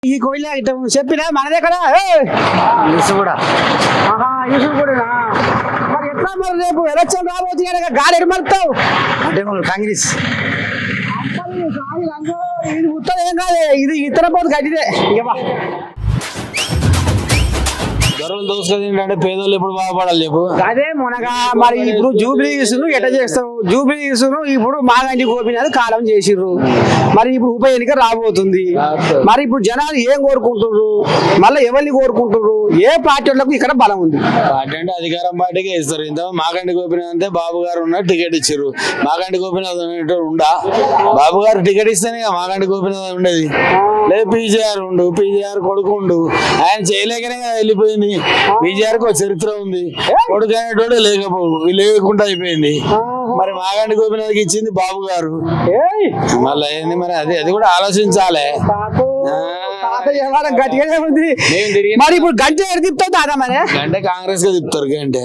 ఈ కోయిల ఇట్లా చెప్పినా మనదే కదా కూడా మరి ఎట్లా మరి రేపు ఎలక్షన్ రాబోతుంది కనుక గాలి ఎడమలుతావు అంటే కాంగ్రెస్ ఇది ఉత్తరం ఏం కాదు, ఇది ఇతర పోదు గట్టిదే ఇవ్వ. ధరలు దోసుకుంటే పేదోళ్ళు ఎప్పుడు బాగుపడాలి చెప్పు. అదే మునగా మరి ఇప్పుడు జూబ్లీస్ ఎట్లా చేస్తావు? జూబ్లీస్ ఇప్పుడు మాగంటి గోపినాథ్ కాలం చేసిర్రు, మరి ఇప్పుడు ఉప ఎన్నిక రాబోతుంది. మరి ఇప్పుడు జనాలు ఏం కోరుకుంటున్నారు, మళ్ళీ ఎవరిని కోరుకుంటున్నారు, ఏ పార్టీలకు ఇక్కడ బలం ఉంది? పార్టీ అంటే అధికారం పార్టీకే ఇస్తారు. ఇంత మాగంటి గోపినాథ్ అంటే బాబు గారు ఉన్న టికెట్ ఇచ్చారు. మాగంటి గోపినాథ్ ఉండా? బాబు గారు టికెట్ ఇస్తేనే మాగంటి గోపినాథ్ ఉండేది. లేదు పీజీఆర్ ఉండు, పీజీఆర్ కొడుకు ఉండు, ఆయన చేయలేకనే వెళ్ళిపోయింది. పీజీఆర్ కు చరిత్ర ఉంది, కొడుకు అనేటోడు లేకుండా అయిపోయింది. మరి మాగంటి గోపినాథ్కి ఇచ్చింది బాబు గారు. మళ్ళీ ఏంది మరి, అది కూడా ఆలోచించాలి. గట్టిగానే ఉంది. మరి ఇప్పుడు గంట తిప్పుతావు దాదా మరి అంటే కాంగ్రెస్ గా తిప్పుతారు గంటే.